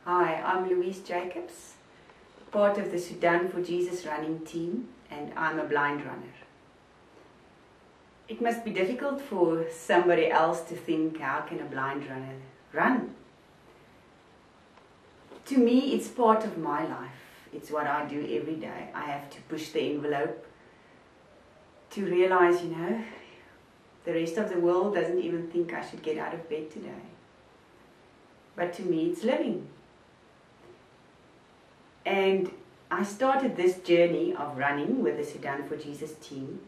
Hi, I'm Louise Jacobs, part of the Sudan for Jesus running team, and I'm a blind runner. It must be difficult for somebody else to think, how can a blind runner run? To me, it's part of my life. It's what I do every day. I have to push the envelope to realize, the rest of the world doesn't even think I should get out of bed today. But to me, it's living. And I started this journey of running with the Sudan for Jesus team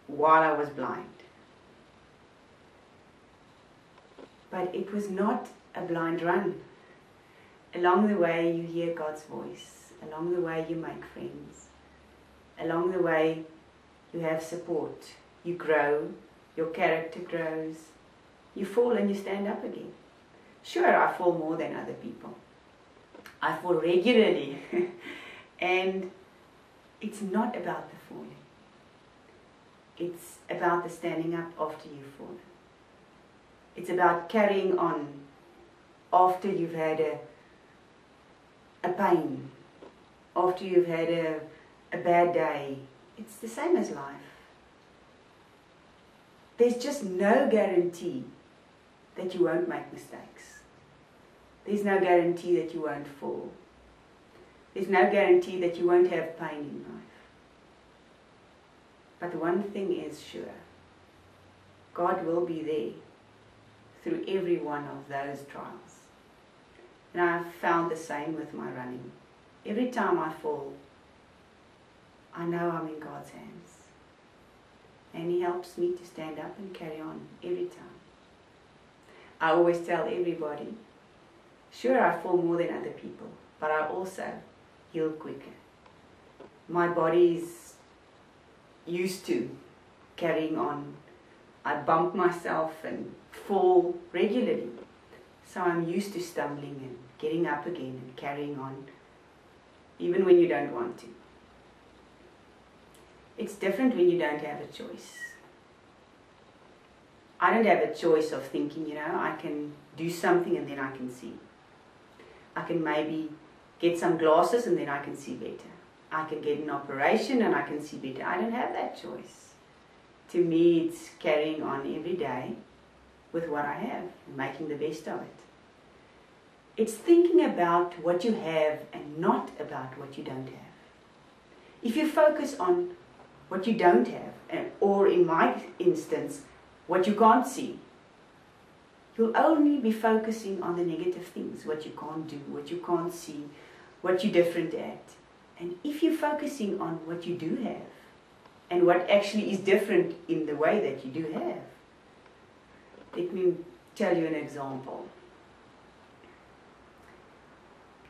while I was blind. But it was not a blind run. Along the way you hear God's voice. Along the way you make friends. Along the way you have support. You grow, your character grows. You fall and you stand up again. Sure, I fall more than other people. I fall regularly. And it's not about the falling. It's about the standing up after you've fallen. It's about carrying on after you've had a pain, after you've had a bad day. It's the same as life. There's just no guarantee that you won't make mistakes. There's no guarantee that you won't fall. There's no guarantee that you won't have pain in life. But one thing is sure. God will be there through every one of those trials. And I've found the same with my running. Every time I fall, I know I'm in God's hands. And He helps me to stand up and carry on every time. I always tell everybody, sure, I fall more than other people, but I also heal quicker. My body's used to carrying on. I bump myself and fall regularly. So I'm used to stumbling and getting up again and carrying on, even when you don't want to. It's different when you don't have a choice. I don't have a choice of thinking, I can do something and then I can see. I can maybe get some glasses and then I can see better. I can get an operation and I can see better. I don't have that choice. To me, it's carrying on every day with what I have and making the best of it. It's thinking about what you have and not about what you don't have. If you focus on what you don't have, or in my instance, what you can't see, you'll only be focusing on the negative things, what you can't do, what you can't see, what you're different at. And if you're focusing on what you do have, and what actually is different in the way that you do have, let me tell you an example.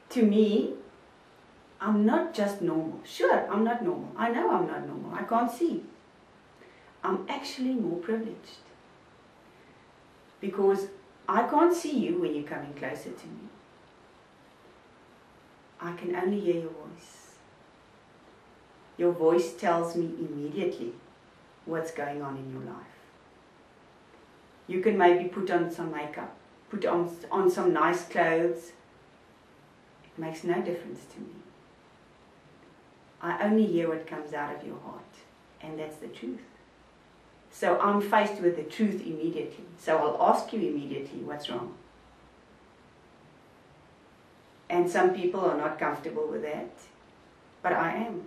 To me, I'm not just normal. Sure, I'm not normal. I know I'm not normal. I can't see. I'm actually more privileged. Because I can't see you when you're coming closer to me. I can only hear your voice. Your voice tells me immediately what's going on in your life. You can maybe put on some makeup, put on some nice clothes. It makes no difference to me. I only hear what comes out of your heart, and that's the truth. So I'm faced with the truth immediately. So I'll ask you immediately, what's wrong? And some people are not comfortable with that, but I am.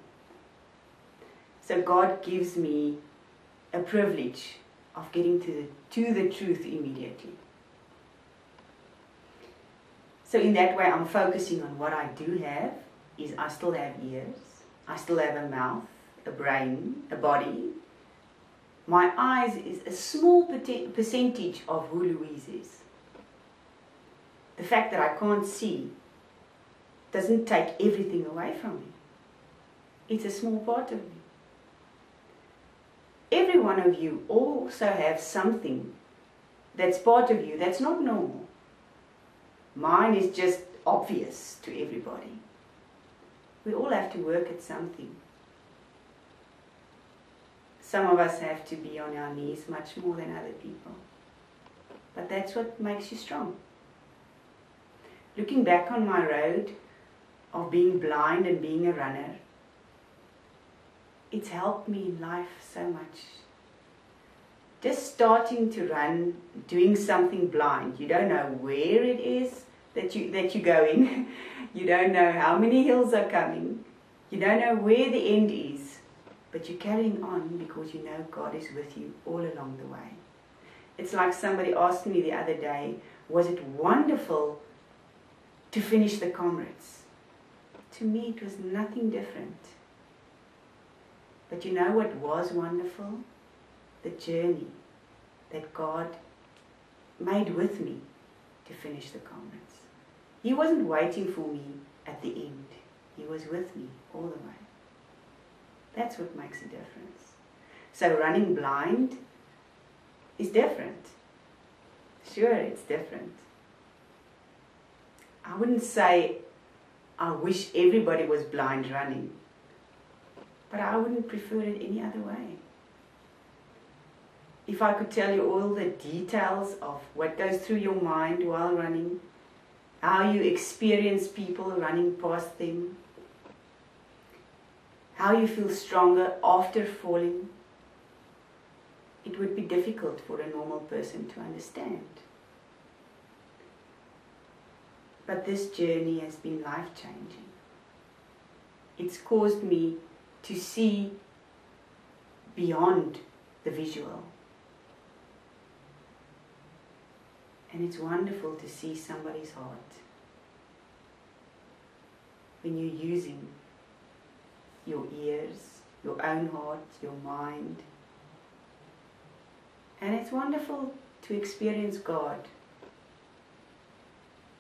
So God gives me a privilege of getting to the truth immediately. So in that way, I'm focusing on what I do have, is I still have ears, I still have a mouth, a brain, a body. My eyes is a small percentage of who Louise is. The fact that I can't see doesn't take everything away from me. It's a small part of me. Every one of you also have something that's part of you that's not normal. Mine is just obvious to everybody. We all have to work at something. Some of us have to be on our knees much more than other people. But that's what makes you strong. looking back on my road of being blind and being a runner, it's helped me in life so much. Just starting to run, doing something blind. You don't know where it is that you're going. You don't know how many hills are coming. You don't know where the end is. But you're carrying on because you know God is with you all along the way. It's like somebody asked me the other day, was it wonderful to finish the Comrades? To me it was nothing different. But you know what was wonderful? The journey that God made with me to finish the Comrades. He wasn't waiting for me at the end. He was with me all the way. That's what makes a difference. So running blind is different. Sure, it's different. I wouldn't say I wish everybody was blind running, but I wouldn't prefer it any other way. If I could tell you all the details of what goes through your mind while running, how you experience people running past them, how you feel stronger after falling, it would be difficult for a normal person to understand. But this journey has been life-changing. It's caused me to see beyond the visual. And it's wonderful to see somebody's heart when you're using your ears, your own heart, your mind. And it's wonderful to experience God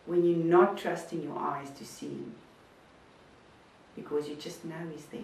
when you're not trusting your eyes to see Him, because you just know He's there.